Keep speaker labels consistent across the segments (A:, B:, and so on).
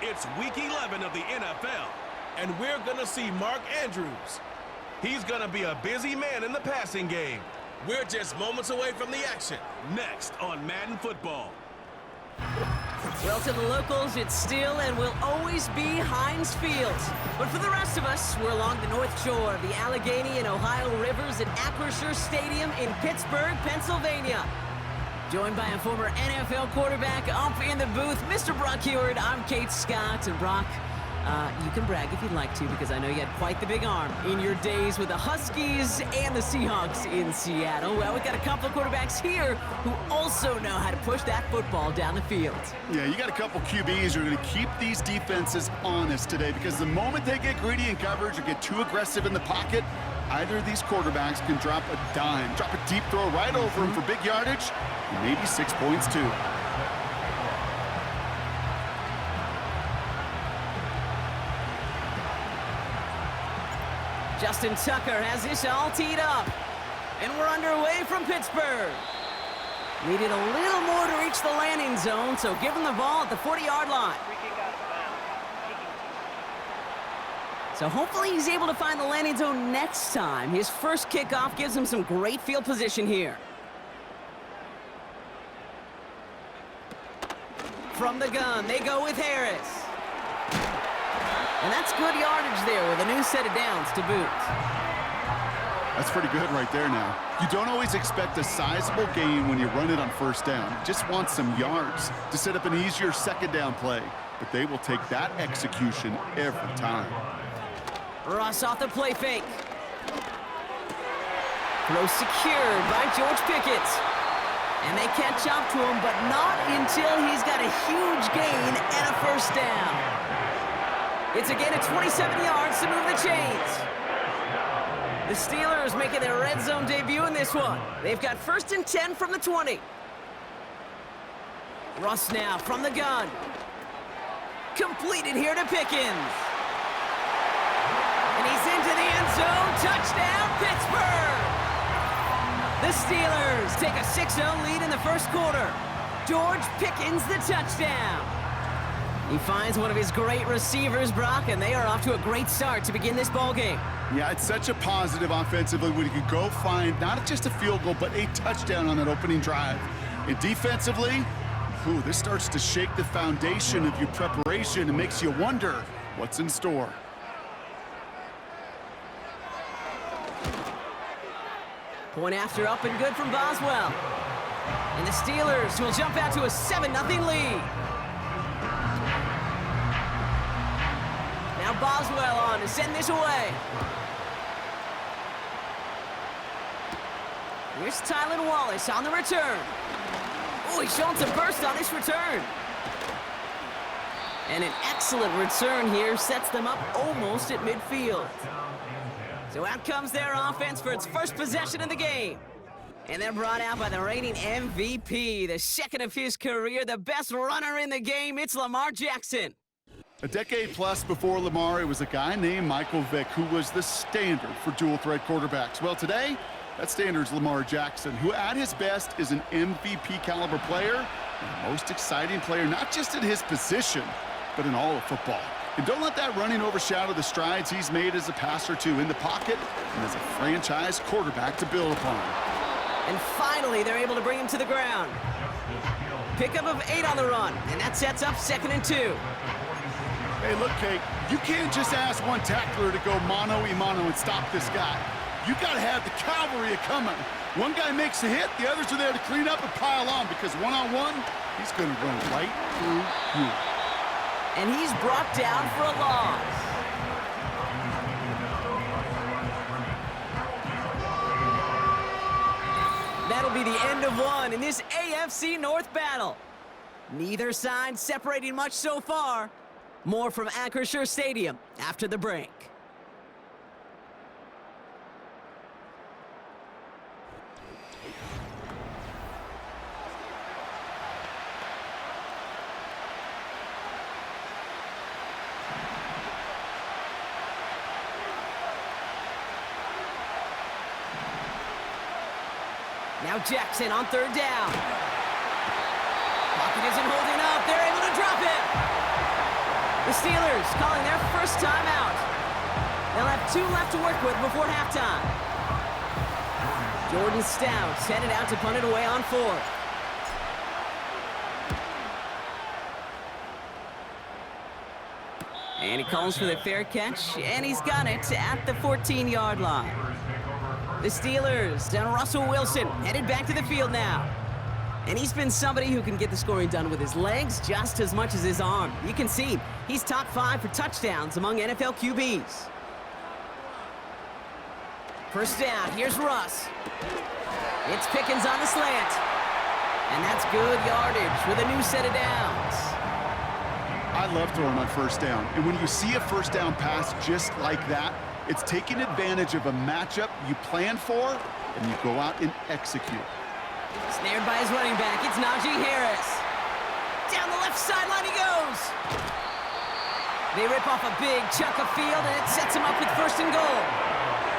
A: It's Week 11 of the NFL, and we're going to see Mark Andrews. He's going to be a busy man in the passing game. We're just moments away from the action. Next on Madden Football.
B: Well, to the locals, it's still and will always be Heinz Field. But for the rest of us, we're along the North Shore of the Allegheny and Ohio Rivers at Acrisure Stadium in Pittsburgh, Pennsylvania. Joined by a former NFL quarterback up in the booth, Mr. Brock Heward. I'm Kate Scott, and Brock, you can brag if you'd like to, because I know you had quite the big arm in your days with the Huskies and the Seahawks in Seattle. Well, we've got a couple of quarterbacks here who also know how to push that football down the field.
C: Yeah, you got a couple QBs who are going to keep these defenses honest today, because the moment they get greedy in coverage or get too aggressive in the pocket, either of these quarterbacks can drop a dime, drop a deep throw right over them for big yardage, and maybe 6 points too.
B: Justin Tucker has this all teed up. And we're underway from Pittsburgh. Needed a little more to reach the landing zone, so give him the ball at the 40-yard line. So hopefully he's able to find the landing zone next time. His first kickoff gives him some great field position here. From the gun, they go with Harris. And that's good yardage there with a new set of downs to boot.
C: That's pretty good right there now. You don't always expect a sizable gain when you run it on first down. You just want some yards to set up an easier second down play. But they will take that execution every time.
B: Russ off the play fake. Throw secured by George Pickett. And they catch up to him, but not until he's got a huge gain and a first down. It's a gain of 27 yards to move the chains. The Steelers making their red zone debut in this one. They've got 1st and 10 from the 20. Russ now from the gun. Completed here to Pickens. And he's into the end zone. Touchdown, Pittsburgh! The Steelers take a 6-0 lead in the first quarter. George Pickens the touchdown. He finds one of his great receivers, Brock, and they are off to a great start to begin this ball game.
C: Yeah, it's such a positive offensively when you can go find not just a field goal, but a touchdown on that opening drive. And defensively, this starts to shake the foundation of your preparation and makes you wonder what's in store.
B: Point after up and good from Boswell. And the Steelers will jump out to a 7-0 lead. Now Boswell on to send this away. Here's Tylan Wallace on the return. Oh, he's showing some burst on this return. And an excellent return here sets them up almost at midfield. So out comes their offense for its first possession of the game. And they're brought out by the reigning MVP, the second of his career, the best runner in the game. It's Lamar Jackson.
C: A decade plus before Lamar, it was a guy named Michael Vick who was the standard for dual-threat quarterbacks. Well, today, that standard's Lamar Jackson, who at his best is an MVP-caliber player and the most exciting player, not just in his position, but in all of football. And don't let that running overshadow the strides he's made as a passer, too, in the pocket and as a franchise quarterback to build upon.
B: And finally, they're able to bring him to the ground. Pickup of 8 on the run, and that sets up 2nd and 2.
C: Hey, look, Kate, you can't just ask one tackler to go mano-a-mano and stop this guy. You got to have the cavalry coming. One guy makes a hit, the others are there to clean up and pile on, because one-on-one, he's going to run right through you.
B: And he's brought down for a loss. That'll be the end of one in this AFC North battle. Neither side separating much so far. More from Acrisure Stadium after the break. Now Jackson on 3rd down. Pocket isn't holding up. They're able to drop it. The Steelers calling their first timeout. They'll have 2 left to work with before halftime. Jordan Stout headed out to punt it away on 4th. And he calls for the fair catch, and he's got it at the 14-yard line. The Steelers and Russell Wilson headed back to the field now. And he's been somebody who can get the scoring done with his legs just as much as his arm. You can see he's top 5 for touchdowns among NFL QBs. First down, here's Russ. It's Pickens on the slant. And that's good yardage with a new set of downs.
C: I love throwing on first down. And when you see a first down pass just like that, it's taking advantage of a matchup you plan for, and you go out and execute.
B: Snared by his running back, it's Najee Harris. Down the left sideline he goes. They rip off a big chunk of field, and it sets him up with first and goal.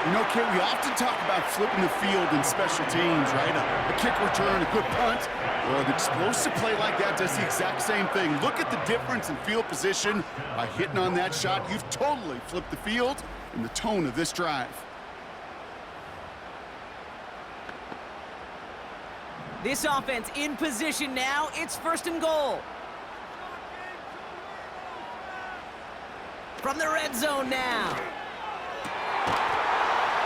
C: You know, Kit, we often talk about flipping the field in special teams, right? A kick return, a good punt. Well, an explosive play like that does the exact same thing. Look at the difference in field position. By hitting on that shot, you've totally flipped the field and the tone of this drive.
B: This offense in position now. It's first and goal. From the red zone now.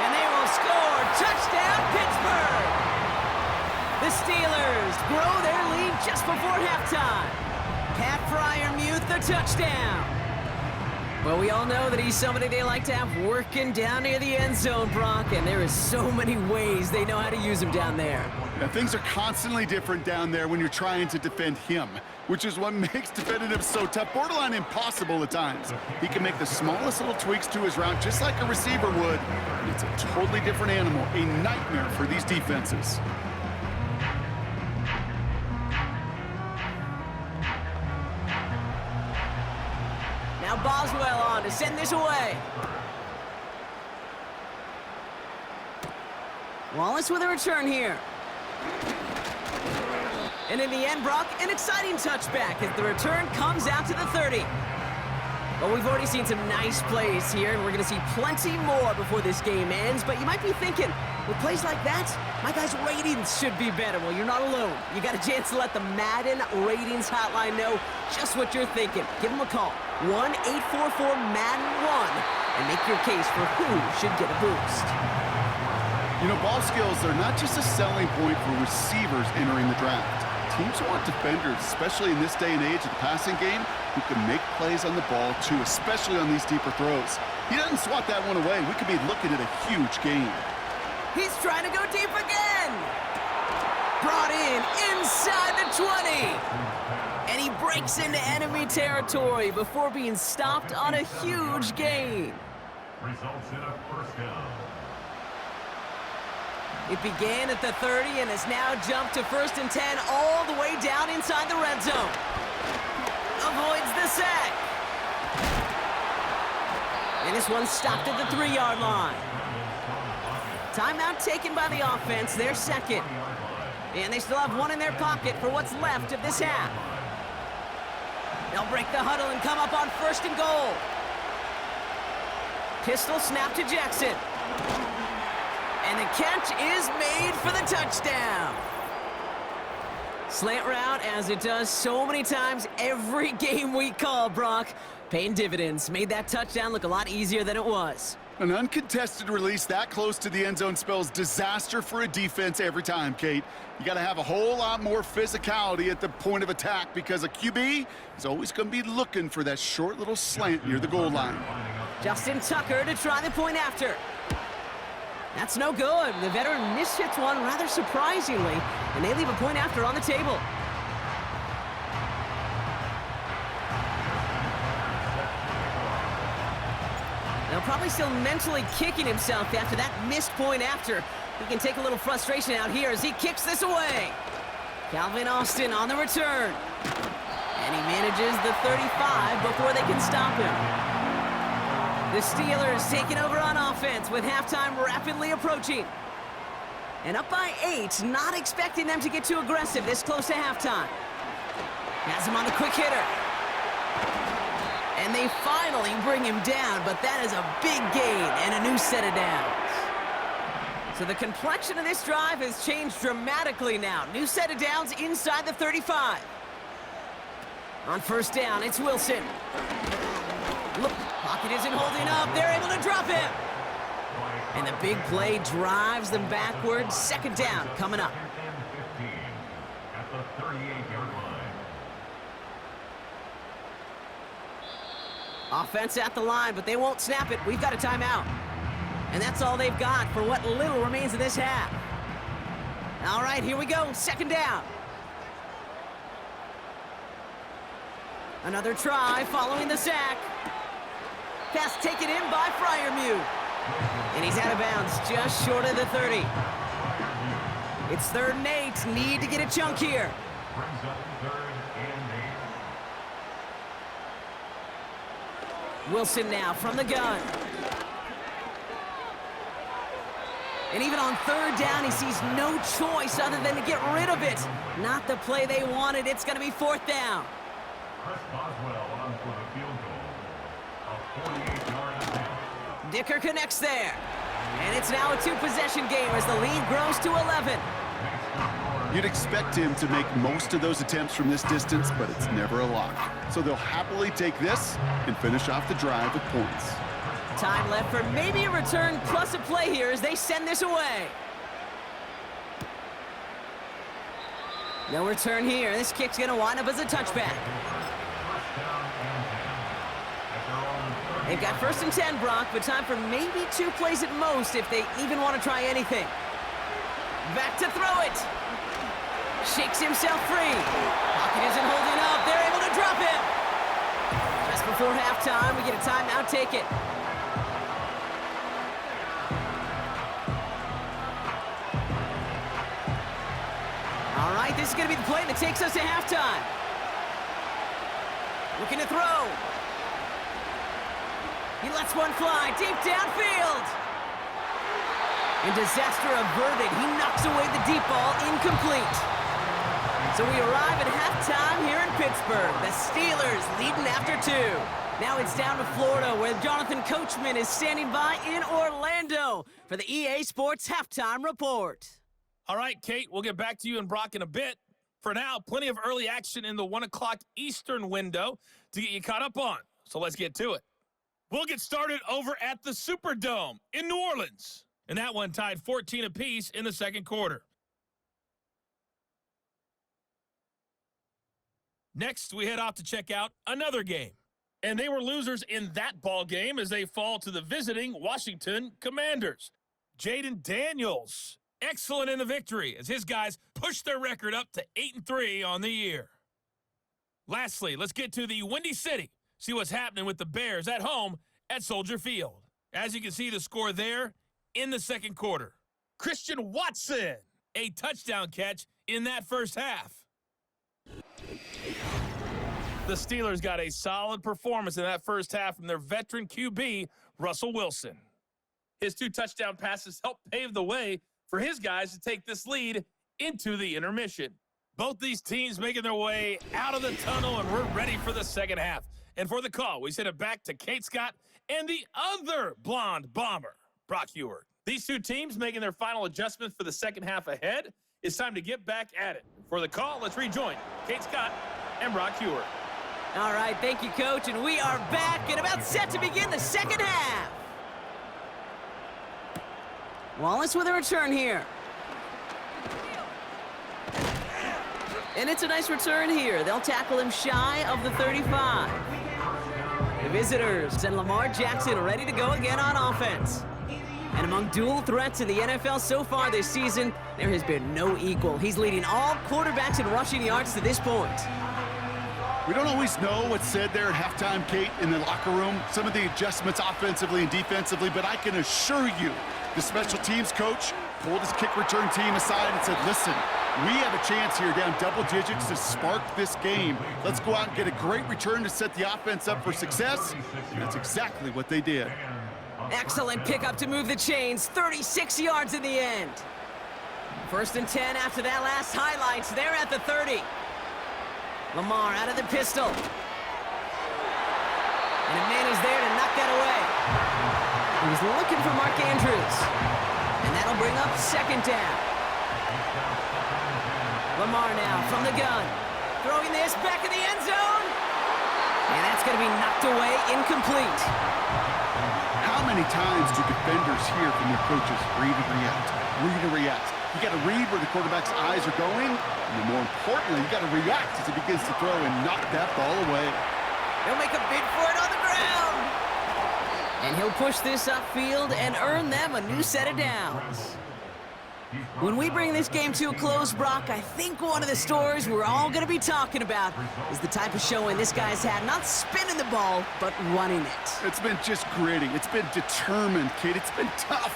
B: And they will score. Touchdown, Pittsburgh! The Steelers grow their lead just before halftime. Pat Freiermuth, the touchdown. Well, we all know that he's somebody they like to have working down near the end zone, Brock, and there is so many ways they know how to use him down there.
C: Yeah, things are constantly different down there when you're trying to defend him, which is what makes defending him so tough, borderline impossible at times. He can make the smallest little tweaks to his route just like a receiver would, and it's a totally different animal, a nightmare for these defenses.
B: Now Boswell on to send this away. Wallace with a return here. And in the end, Brock, an exciting touchback as the return comes out to the 30. Well, we've already seen some nice plays here, and we're going to see plenty more before this game ends. But you might be thinking, with plays like that, my guys' ratings should be better. Well, you're not alone. You got a chance to let the Madden ratings hotline know just what you're thinking. Give them a call, 1-844-MADDEN-1, and make your case for who should get a boost.
C: You know, ball skills are not just a selling point for receivers entering the draft. Teams want defenders, especially in this day and age of the passing game, who can make plays on the ball too, especially on these deeper throws. He doesn't swat that one away. We could be looking at a huge game.
B: He's trying to go deep again. Brought in inside the 20. And he breaks into enemy territory before being stopped on a huge gain.
D: Results in a first down.
B: It began at the 30 and has now jumped to first and 10 all the way down inside the red zone. Avoids the sack. And this one stopped at the 3-yard line. Timeout taken by the offense, their second. And they still have one in their pocket for what's left of this half. They'll break the huddle and come up on first and goal. Pistol snap to Jackson. And the catch is made for the touchdown. Slant route, as it does so many times every game we call, Brock. Paying dividends. Made that touchdown look a lot easier than it was.
C: An uncontested release that close to the end zone spells disaster for a defense every time, Kate. You got to have a whole lot more physicality at the point of attack because a QB is always going to be looking for that short little slant near the goal line.
B: Justin Tucker to try the point after. That's no good. The veteran mishits one rather surprisingly, and they leave a point after on the table. Now probably still mentally kicking himself after that missed point after. He can take a little frustration out here as he kicks this away. Calvin Austin on the return. And he manages the 35 before they can stop him. The Steelers taking over on offense with halftime rapidly approaching. And up by 8, not expecting them to get too aggressive this close to halftime. Has him on the quick hitter. And they finally bring him down, but that is a big gain and a new set of downs. So the complexion of this drive has changed dramatically now. New set of downs inside the 35. On first down, it's Wilson. Look, pocket isn't holding up. They're able to drop him. And the big play drives them backwards. Second down coming up.
D: At the 38-yard line.
B: Offense at the line, but they won't snap it. We've got a timeout. And that's all they've got for what little remains of this half. All right, here we go. Second down. Another try following the sack. Pass taken in by Fryermuth. And he's out of bounds just short of the 30. It's 3rd and 8. Need to get a chunk here.
D: Brings up 3rd and 8.
B: Wilson now from the gun. And even on 3rd down, he sees no choice other than to get rid of it. Not the play they wanted. It's going to be 4th down.
D: Chris Boswell on for the field goal. A 48-yard attempt.
B: Dicker connects there. And it's now a 2-possession game as the lead grows to 11.
C: You'd expect him to make most of those attempts from this distance, but it's never a lock. So they'll happily take this and finish off the drive with points.
B: Time left for maybe a return plus a play here as they send this away. No return here. This kick's going to wind up as a touchback. They've got 1st and 10, Brock, but time for maybe 2 plays at most if they even want to try anything. Back to throw it. Shakes himself free. Pocket isn't holding up. They're able to drop him. Just before halftime, we get a timeout. Take it. All right, this is going to be the play that takes us to halftime. Looking to throw. He lets one fly deep downfield. And disaster averted. He knocks away the deep ball, incomplete. So we arrive at halftime here in Pittsburgh. The Steelers leading after 2. Now it's down to Florida, where Jonathan Coachman is standing by in Orlando for the EA Sports Halftime Report.
E: All right, Kate, we'll get back to you and Brock in a bit. For now, plenty of early action in the 1 o'clock Eastern window to get you caught up on. So let's get to it. We'll get started over at the Superdome in New Orleans. And that one tied 14 apiece in the second quarter. Next, we head off to check out another game. And they were losers in that ball game as they fall to the visiting Washington Commanders. Jaden Daniels, excellent in the victory as his guys push their record up to 8-3 on the year. Lastly, let's get to the Windy City. See what's happening with the Bears at home at Soldier Field. As you can see the score there in the second quarter. Christian Watson, a touchdown catch in that first half. The Steelers got a solid performance in that first half from their veteran QB, Russell Wilson. His 2 touchdown passes helped pave the way for his guys to take this lead into the intermission. Both these teams making their way out of the tunnel, and we're ready for the second half. And for the call, we send it back to Kate Scott and the other blonde bomber, Brock Heward. These 2 teams making their final adjustments for the second half ahead. It's time to get back at it. For the call, let's rejoin Kate Scott and Brock Heward.
B: All right, thank you, Coach, and we are back and about set to begin the second half. Wallace with a return here. And it's a nice return here. They'll tackle him shy of the 35. The visitors and Lamar Jackson ready to go again on offense. And among dual threats in the NFL so far this season, there has been no equal. He's leading all quarterbacks in rushing yards to this point.
C: We don't always know what's said there at halftime, Kate, in the locker room. Some of the adjustments offensively and defensively, but I can assure you the special teams coach pulled his kick return team aside and said, listen, we have a chance here down double digits to spark this game. Let's go out and get a great return to set the offense up for success. And that's exactly what they did.
B: Excellent pickup to move the chains. 36 yards in the end. 1st and 10 after that last highlights. They're at the 30. Lamar out of the pistol. He's looking for Mark Andrews. And that'll bring up second down. Lamar now from the gun. Throwing this back in the end zone. And that's going to be knocked away, incomplete.
C: How many times do defenders hear from their coaches, read and react, read and react? You got to read where the quarterback's eyes are going, and more importantly, you got to react as he begins to throw and knock that ball away.
B: He'll make a bid for it on the ground. And he'll push this upfield and earn them a new set of downs. When we bring this game to a close, Brock, I think one of the stories we're all going to be talking about is the type of showing this guy's had, not spinning the ball, but running it.
C: It's been just gritty. It's been determined, kid. It's been tough.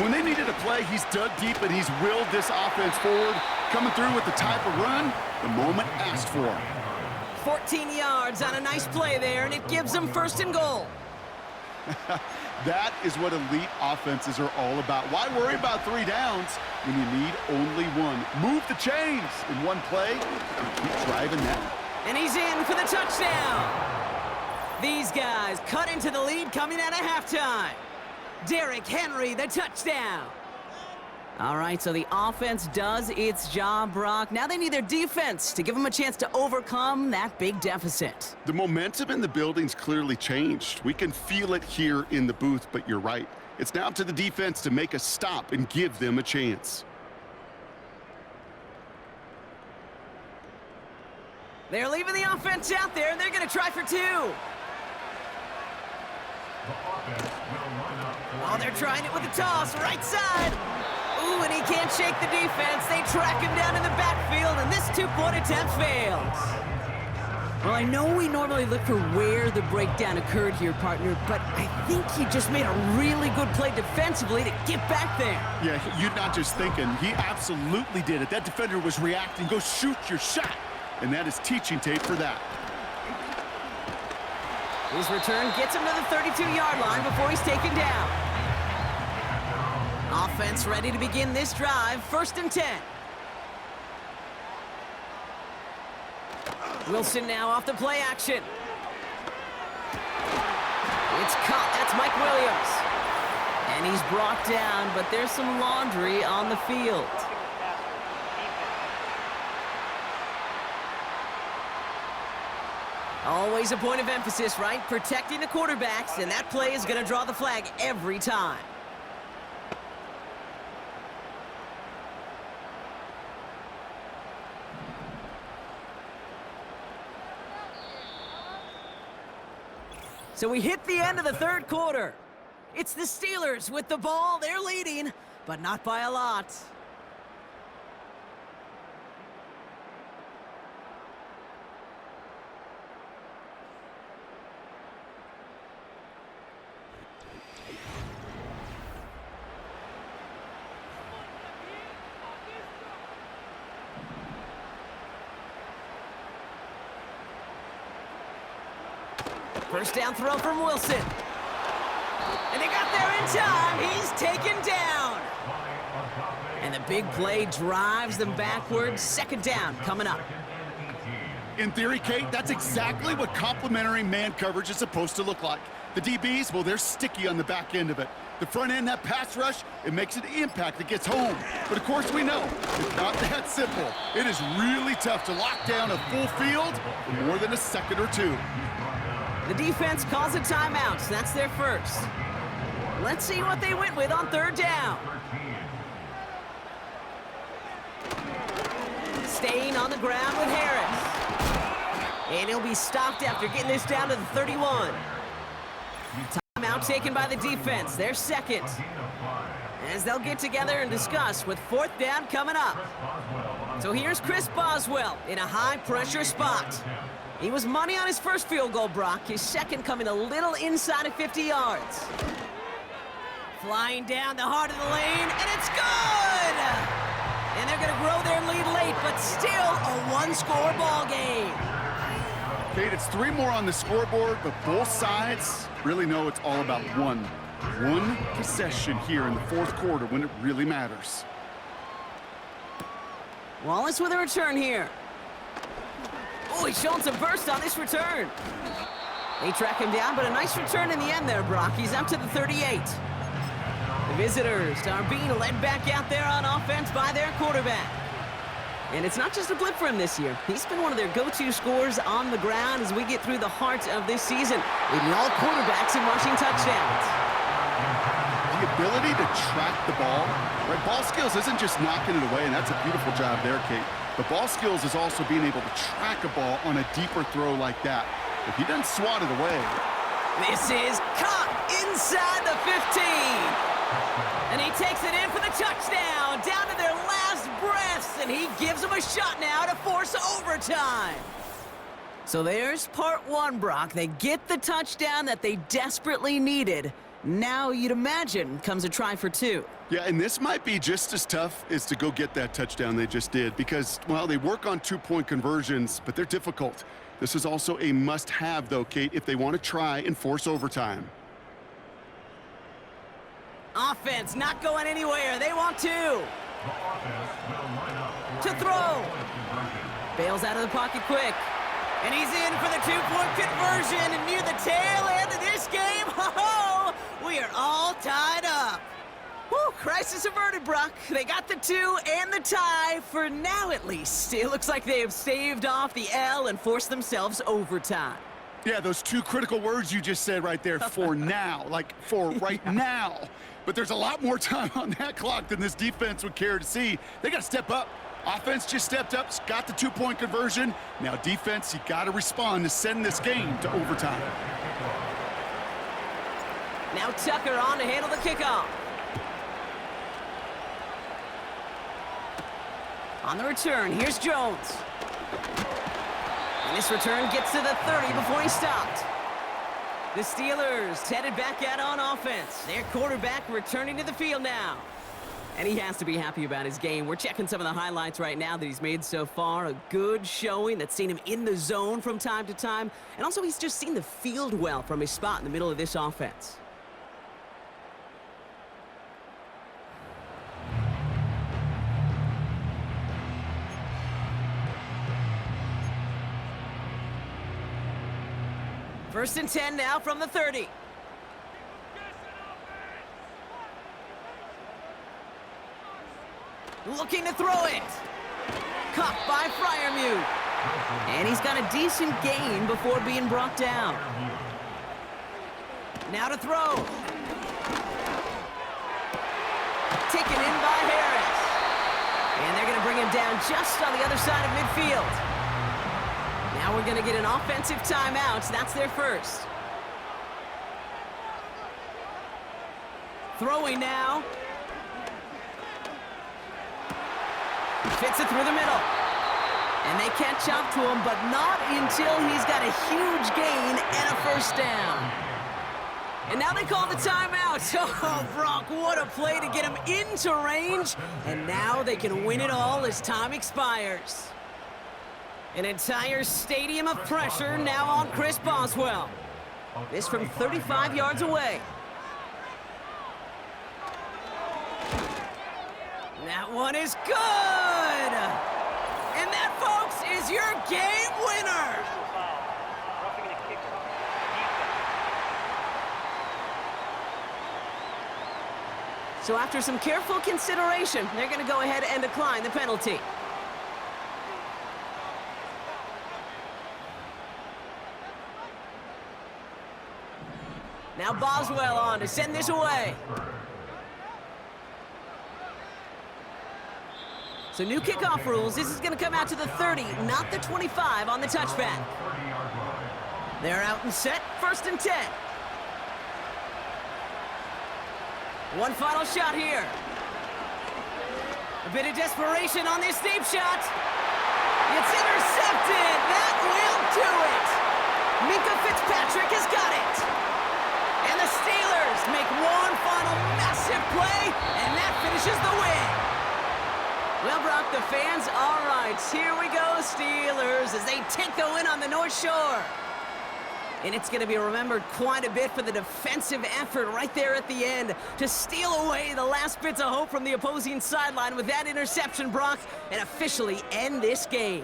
C: When they needed a play, he's dug deep and he's willed this offense forward, coming through with the type of run the moment asked for.
B: 14 yards on a nice play there, and it gives them first and goal.
C: That is what elite offenses are all about. Why worry about 3 downs when you need only one? Move the chains in one play and keep driving that.
B: And he's in for the touchdown. These guys cut into the lead coming out of halftime. Derrick Henry, the touchdown. All right, so the offense does its job, Brock. Now they need their defense to give them a chance to overcome that big deficit.
C: The momentum in the building's clearly changed. We can feel it here in the booth, but you're right. It's now up to the defense to make a stop and give them a chance.
B: They're leaving the offense out there, and they're going to try for 2. Oh, they're trying it with a toss, right side. Ooh, and he can't shake the defense. They track him down in the backfield, and this 2-point attempt fails. Well, I know we normally look for where the breakdown occurred here, partner, but I think he just made a really good play defensively to get back there.
C: Yeah, you're not just thinking. He absolutely did it. That defender was reacting. Go shoot your shot. And that is teaching tape for that.
B: His return gets him to the 32-yard line before he's taken down. Offense ready to begin this drive, 1st and 10. Wilson now off the play action. It's caught. That's Mike Williams. And he's brought down, but there's some laundry on the field. Always a point of emphasis, right? Protecting the quarterbacks, and that play is going to draw the flag every time. So we hit the end of the 3rd quarter. It's the Steelers with the ball. They're leading, but not by a lot. First down throw from Wilson. And they got there in time. He's taken down. And the big play drives them backwards. 2nd down coming up.
C: In theory, Kate, that's exactly what complementary man coverage is supposed to look like. The DBs, well, they're sticky on the back end of it. The front end, that pass rush, it makes an impact that gets home. But of course we know, it's not that simple. It is really tough to lock down a full field for more than a second or 2.
B: The defense calls a timeout. That's their first. Let's see what they went with on 3rd down. Staying on the ground with Harris. And he'll be stopped after getting this down to the 31. Timeout taken by the defense. Their 2nd. As they'll get together and discuss with 4th down coming up. So here's Chris Boswell in a high-pressure spot. He was money on his first field goal, Brock. His 2nd coming a little inside of 50 yards. Flying down the heart of the lane, and it's good! And they're going to grow their lead late, but still a 1-score ball game.
C: Kate, it's 3 more on the scoreboard, but both sides really know it's all about one possession here in the 4th quarter when it really matters.
B: Wallace with a return here. Oh, he's showing some burst on this return. They track him down, but a nice return in the end there, Brock. He's up to the 38. The visitors are being led back out there on offense by their quarterback. And it's not just a blip for him this year. He's been one of their go-to scorers on the ground as we get through the heart of this season, leading all quarterbacks in rushing touchdowns.
C: The ability to track the ball, right? Ball skills isn't just knocking it away, and that's a beautiful job there, Kate. But ball skills is also being able to track a ball on a deeper throw like that. If he doesn't swat it away.
B: This is caught inside the 15. And he takes it in for the touchdown, down to their last breaths, and he gives them a shot now to force overtime. So there's part one, Brock. They get the touchdown that they desperately needed. Now, you'd imagine, comes a try for two.
C: Yeah, and this might be just as tough as to go get that touchdown they just did because, well, they work on two-point conversions, but they're difficult. This is also a must-have, though, Kate, if they want to try and force overtime.
B: Offense not going anywhere. They want to. To throw. Bails out of the pocket quick. And he's in for the two-point conversion. And near the tail end of this game, ho-ho, we are all tied up. Whew, crisis averted, Brock. They got the two and the tie, for now at least. It looks like they have staved off the L and forced themselves overtime.
C: Yeah, those two critical words you just said right there, for now, like for right now. But there's a lot more time on that clock than this defense would care to see. They got to step up. Offense just stepped up, got the two-point conversion. Now defense, you got to respond to send this game to overtime.
B: Now Tucker on to handle the kickoff. On the return, here's Jones. And this return gets to the 30 before he stopped. The Steelers headed back out on offense. Their quarterback returning to the field now. And he has to be happy about his game. We're checking some of the highlights right now that he's made so far. A good showing that's seen him in the zone from time to time. And also he's just seen the field well from his spot in the middle of this offense. First and 10 now from the 30. Looking to throw it. Caught by Freiermuth. And he's got a decent gain before being brought down. Now to throw. Taken in by Harris. And they're going to bring him down just on the other side of midfield. Now we're going to get an offensive timeout. That's their first. Throwing now. Fits it through the middle. And they catch up to him, but not until he's got a huge gain and a first down. And now they call the timeout. Oh, Brock, what a play to get him into range. And now they can win it all as time expires. An entire stadium of pressure now on Chris Boswell. This from 35 yards away. That one is good! And that, folks, is your game winner! So after some careful consideration, they're going to go ahead and decline the penalty. Now Boswell on to send this away. So new kickoff rules. This is going to come out to the 30, not the 25 on the touchback. They're out and set. First and 10. One final shot here. A bit of desperation on this deep shot. It's intercepted. That will do it. Minka Fitzpatrick has got it. And the Steelers make one final massive play, and that finishes the win. Well, Brock, the fans, all right, here we go, Steelers, as they take the win on the North Shore. And it's going to be remembered quite a bit for the defensive effort right there at the end to steal away the last bits of hope from the opposing sideline with that interception, Brock, and officially end this game.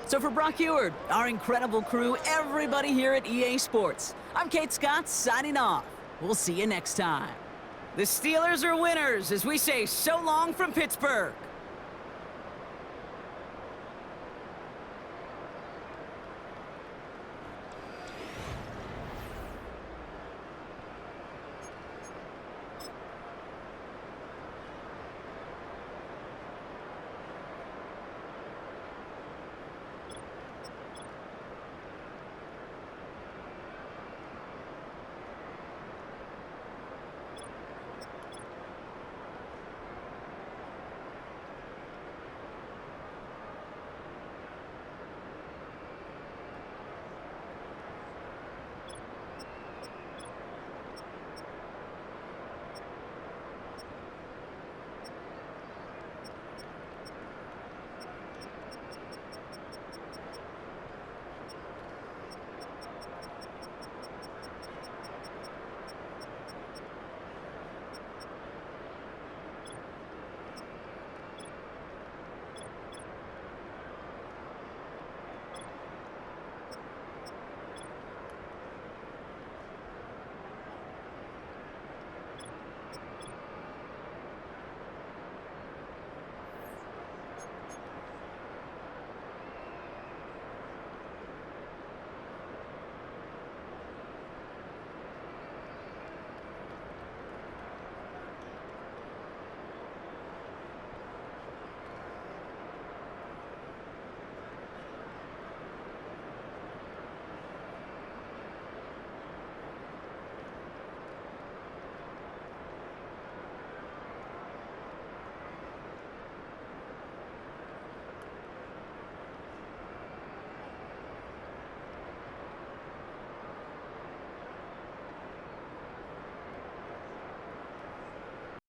B: So for Brock Eward, our incredible crew, everybody here at EA Sports, I'm Kate Scott signing off. We'll see you next time. The Steelers are winners as we say so long from Pittsburgh.